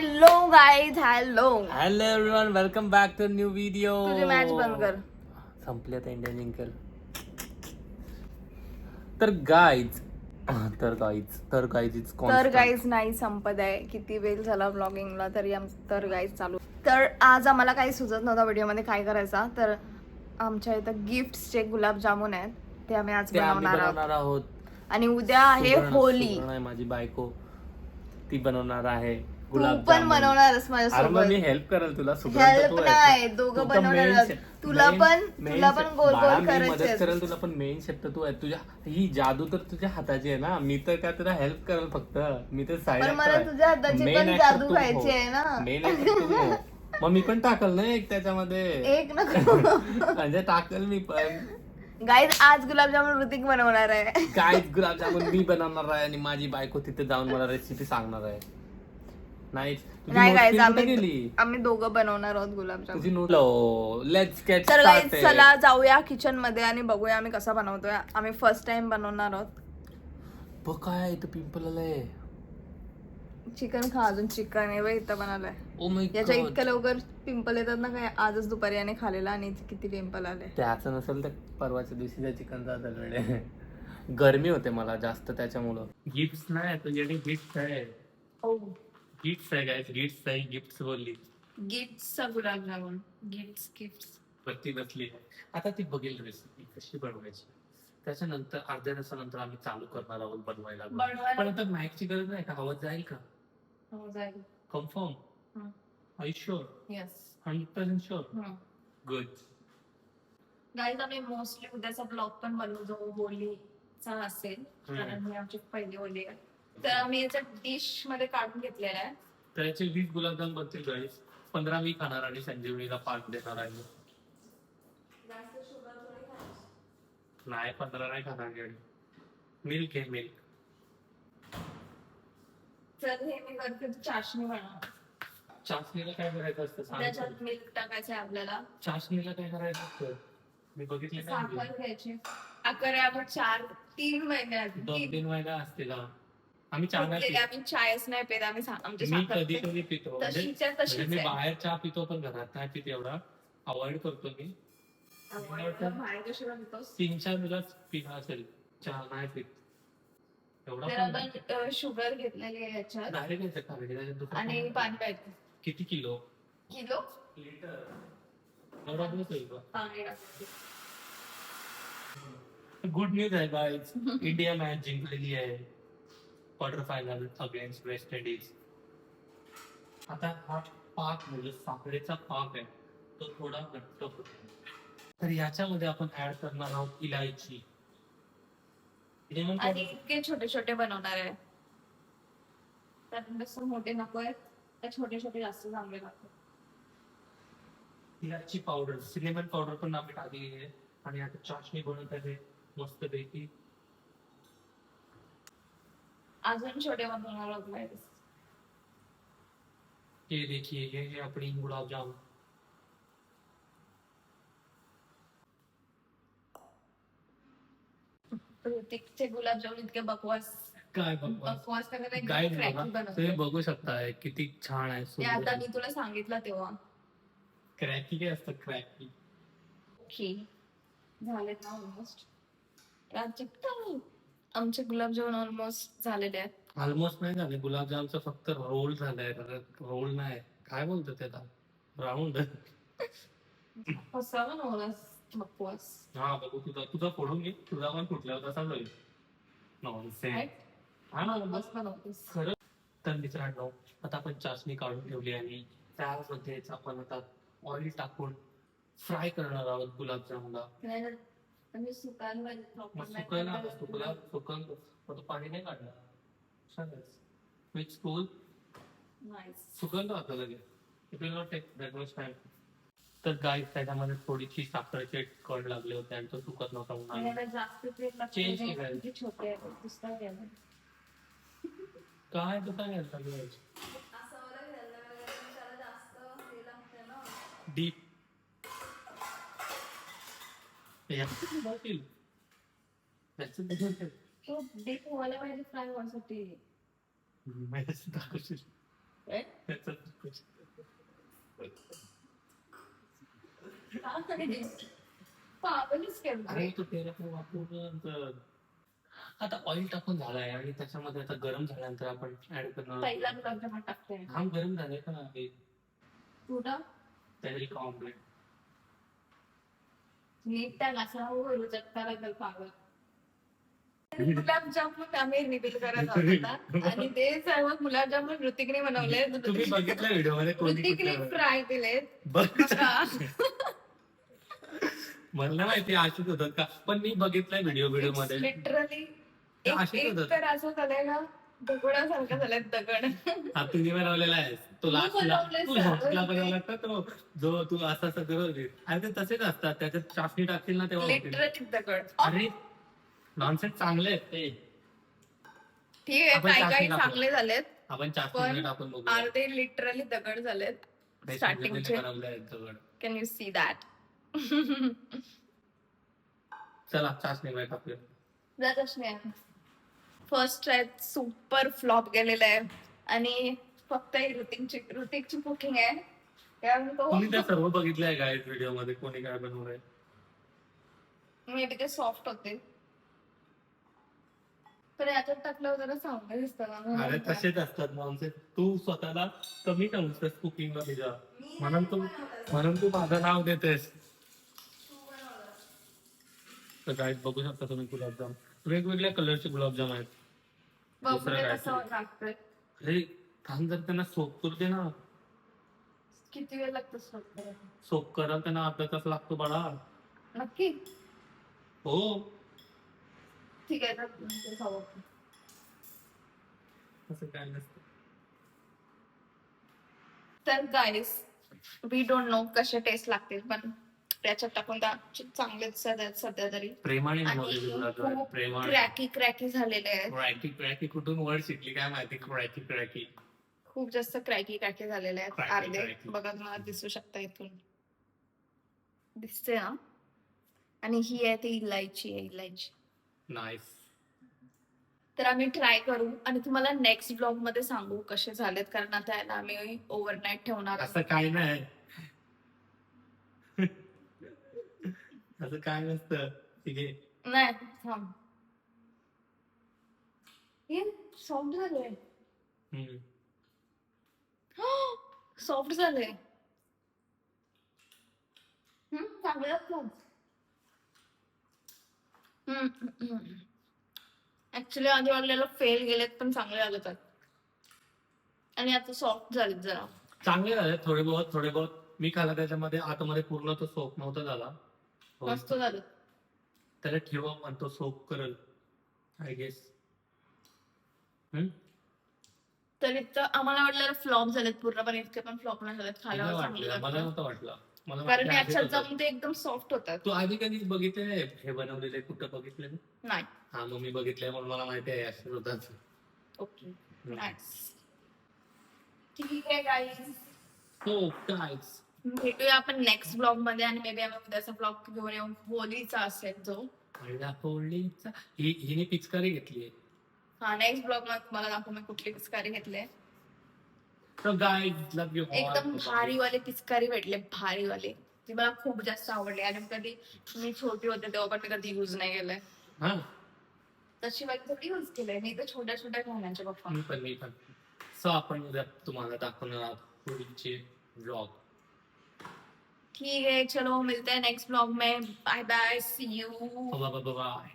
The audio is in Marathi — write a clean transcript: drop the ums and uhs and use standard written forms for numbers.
Hello guys, hello everyone, welcome back to new video. तुझी मॅच बंद कर. संपली आता इंडियन जिंकेल. तर गाईज तर गाईज नाही संपत आहे. किती वेळ झाला ब्लॉगिंगला तरी तर गाईज चालू. तर आज आम्हाला काही सुचत नव्हता व्हिडिओमध्ये काय करायचा. तर आमच्या इथं गिफ्टचे गुलाबजामुन आहेत, ते आम्ही आज बनवणार आहोत. आणि उद्या आहे होली. माझी बायको ती बनवणार आहे तू पण गुलाबजामुन. बनवणारच अरे मग माझ्यासोबत. मी हेल्प करेल तुला. हेल्प नाही, दोघं बनवणार. तुला पण गोल गोल मदत करायचे. करेल तुला, पण मेन शेप तर तू आहे. तुझ्या ही जादू तर तुझ्या हाताची आहे ना. मी तर काय तुला हेल्प करेल फक्त. मी तर साईड पण मला तुझ्या हाताची पण जादू खायची आहे ना. मेन मग मी पण टाकल ना एक त्याच्यामध्ये. एक नको म्हणजे टाकल मी पण. गाईज आज गुलाबजामुन ऋतिक बनवणार आहे. काय गुलाबजामुन मी बनवणार आहे आणि माझी बायको तिथे जाऊन मला रेसिपी सांगणार आहे. नाही गाईज आम्ही दोघं बनवणार आहोत गुलाबजामुन. तुझी नोट. लेट्स गेट तर गाईज चला जाऊया किचन मध्ये आणि बघूया आम्ही कसा बनवतोय. आम्ही फर्स्ट टाइम बनवणार आहोत. बघ काय इथं पिंपल आलंय. चिकन खा, अजून चिकन आहे बाई इथं बनवलंय. ओ माय याच्या इतक्या लवकर पिंपल येतात ना काय. आजच दुपारी याने खालेला आणि किती पिंपल आले. त्याचं नसेल तर परवाच्या दिवशी चिकनचा दरवेळे. गरमी होते मला जास्त त्याच्यामुळं. गिफ्ट्स नाही तुझ्याकडे गिफ्ट आहे. गिफ्ट्स आहे गाइस, गिफ्ट्स आहे. गिफ्ट्स बोलली. गिफ्टचा गुलाबजामुन. गिफ्ट पत्ती बसली. आता ती बघेल रेसिपी कशी बनवायची. त्याच्यानंतर अर्ध्या तासानंतर आम्ही चालू करणार आहोत बनवायला. पण आता माईकची गरज नाही का? आवाज जाईल का? Confirm? Are you sure? Yes 100% sure? Good. Guys आम्ही मोस्टली उद्याचा ब्लॉग पण बनवू जो होलीचा असेल, कारण ही आमची पहिली होली आहे. तर आम्ही याच्या डिश मध्ये काढून घेतलेला आहे. त्याचे 20 गुलाबजाम बनतील गाईस. 15 मी खाणार आणि संजीवनीला 5 देणार आहे. नाही 15 नाही खाणार गाडी. मिल्क आहे मिल्क. तर हे मी करते चाशणी बनवणार. चाशणीला काय करायचं असतं सांग. त्याच्यात मिल्क टाकायचं आहे आपल्याला. चाशणीला काय करायचं असतं मी बघितलं साखर घ्यायची. साखर आपण 3 महिने 2-3 महिना असते का? आम्ही आम्ही चायच नाही पेत. मी कधी कधी पितो. म्हणजे मी आहे. बाहेर चहा पितो पण घरात नाही पित. एवढा अवॉइड करतो मी. बाहेर कशाला पितोस? 3-4 ग्लास पिला असेल चहा नाही पित. एवढा तर आपण शुगर घेतलेली आहे याच्यात आणि पाणी प्यायचं. किती किलो? लिटर एवढा दिवस होईल का? गुड न्यूज आहे गाईज. इंडिया मॅच जिंकलेली आहे quarter final against West Indies. आता हा पाक म्हणजे साखरेचा पाक आहे तो थोडा घट्ट होतो. तर याच्यामध्ये आपण ऍड करणार आहोत इलायची. आणि इतके छोटे छोटे बनवणार आहे. त्यात मोठे नको आहेत, त्या छोटे छोटे जास्त चांगले लागतात. इलायची पावडर, सिनेमन पावडर पण आम्ही टाकली आहे आणि आता चाशणी बनवत आहे मस्त पैकी. अजून छोटे बनवणार आहोत. ये देखिए ये है अपनी गुलाब जामुन. ऋतिकचे गुलाबजामुन इतके बकवास. काय बकवास गाईज तुम्ही बघू शकता किती छान आहे. आता मी तुला सांगितलं तेव्हा. क्रॅकी काय असतं? क्रॅकी झाले ना ऑलमोस्ट. आमचे गुलाबजामुन ऑलमोस्ट झालेले आहेत. ऑलमोस्ट नाही झाले. गुलाबजामचं फक्त रोल झालाय. रोल नाही काय बोलतो त्याला, राऊंड. बकवास. हा बघू तुझा फोडून घे. तुझा पण फुटला होता सांगेल. खरं. तर मित्रांनो आता आपण चाशणी काढून ठेवली आणि त्यामध्येच आपण आता ऑइल टाकून फ्राय करणार आहोत गुलाबजामला. सुकन पाणी नाही काढणार. सुकन आता लगेच. It will not take that much time. तर गाईस त्याच्यामध्ये थोडीशी साखरेचे कण लागले होते आणि तो सुकत नव्हता. चेंज काय तुझा डीप काय? पागलच केलं. अरे तू तेल वापरून आता ऑइल टाकून झालाय आणि त्याच्यामध्ये आता गरम झाल्यानंतर आपण ऍड करणार. पहिला गुलाबजामुन टाकते. हा गरम झालाय का हे पुढं तरी ऑमलेट. नीट त्या घासावर चटका लागेल पागल. गुलाबजामुन आम्ही रिव्हील करत आहोत आणि ते सर्व गुलाबजामुन ऋतिकने बनवले. तुम्ही बघितलं व्हिडिओ मध्ये कोणी ऋतिकने कुठलं? फ्राय केलेत. बघ बघा. मला नाही माहिती अशीच होतात का, पण मी बघितलंय व्हिडिओ मध्ये. लिटरली अशीच एक होतात. तर असं झालंय ना, दगडासारखं झालंय दगड. हा तुम्ही बनवलेला आहे तो तू लास्टला, बनवलेस तू ना. लास्टला बनवला का तो, जो तू असं असं करत होती. अरे ते तसेच असतात, त्याच्यात चाशणी टाकतील ना तेव्हा होतील. लिटरली दगड. अरे नॉनसेन्स चांगले आहेत ते. ठीक आहे, आपण काही चाशणी काही टाकू. चांगले झालेत आपण पण चाशणी टाकून बघू. अर्धे लिटरली दगड झालेत स्टार्टिंगचे. बनवले आहेत दगड. Can you see that? चला चाशणी मध्ये टाकूया. जातच नाही. फर्स्ट ट्राय सुपर फ्लॉप गेलेला आहे आणि फक्त ऋतिकची कुकिंग आहे त्यामुळे तुम्ही त्या तो सर्व बघितलंय काय व्हिडिओ मध्ये कोणी काय बनवलंय? मे बी ते सॉफ्ट होते पण याच्यात टाकल्यावर जरा चांगलं दिसतं अरे ना. तसेच असतात नॉनसेन्स. तू स्वतःला कमी समजतेस कुकिंगला तुझ्या, म्हणून तू माझं नाव देतेस. तर काय बघू शकता तुम्ही गुलाबजाम, वेगवेगळ्या कलरचे गुलाबजाम आहेत. दुसरं बघूया काय कसं लागतंय. अरे थांब जर त्यांना सोप करते ना, किती वेळ लागतो सोप करायला? सोप करा त्यांना अर्धा तास लागतो बाळा. नक्की? हो ठीक आहे तर नंतर खाऊ आपण. असं काय नसतं. तर गाईस वी डोंट नो कसे टेस्ट लागतील पण त्याच्यात टाकून चांगले सध्या तरी. प्रेमाने आणि बनवलेले गुलाबजाम, खूप प्रेमाने. क्रॅकी झालेले आहेत. क्रॅकी कुठून वर्ड शिकली काय माहिती. क्रॅकी खूप जास्त क्रॅकी झालेले आहेत. Cracky, अर्धे cracky. बघा मला दिसू शकता इथून दिसते ना. आणि ही आहे ती इलायची आहे, इलायची. नाईस. तर आम्ही ट्राय करू आणि तुम्हाला नेक्स्ट ब्लॉग मध्ये सांगू कसे झालेत कारण आता याला आम्ही ओव्हरनाईट ठेवणार. असं काय नाही. असं काय नसतं. ठीक आहे. नाही थांब. हे सॉफ्ट झाले. हम्म. सॉफ्ट झाले. चांगले ऍक्च्युली आधी वाटलेलं फेल गेलेत पण चांगले लागतात आणि आता सॉफ्ट झालेत जरा. चांगले झाले थोडे बहुत मी खाला त्याच्यामध्ये आतमध्ये पूर्ण तो सोप नव्हता झाला. मस्त झालं. त्याला ठेवा म्हणतो सोप करल आय गेस. तर इतकं आम्हाला वाटलं फ्लॉप झालेत पूर्णपणे. इतके पण फ्लॉप नाही झालेत. खाल्यावर चांगले मला लागतात. नव्हतं वाटलं. मला कारण वाटलं याच्यात असेच होतं. जाऊन ते एकदम सॉफ्ट होतात. तू आधी कधी बघितले हे बनवलेले कुठं बघितले? नाही. हा मग मी बघितलंय म्हणून मला माहिती आहे असेच होतात. Okay nice. ठीक आहे गाईज. हो गाईज भेटूया आपण नेक्स्ट ब्लॉग मध्ये आणि मे बी आम्ही उद्याचा ब्लॉग घेऊन येऊ. होलीचा असेल जो. होळीचा हिने पिचकारी घेतली. हा नेक्स्ट ब्लॉग मध्ये तुम्हाला दाखवू मी कुठली पिचकारी घेतली. So guys, love you all. एकदम भारीवाले पिचकारी भेटले. भारीवाले ती मला खूप जास्त आवडली आणि कधी मी छोटी होते तेव्हा पण मी कधी युज नाही केलंय. हा तशी वाली थोडी युज केलंय. मी तर छोट्या छोट्या घालण्याचे पप्पा. मी पण. सो आपण उद्या तुम्हाला दाखवणार आहोत पुढचे ब्लॉग. ठीक है चलो मिलते हैं नेक्स्ट ब्लॉग में. Bye bye see you. Bye.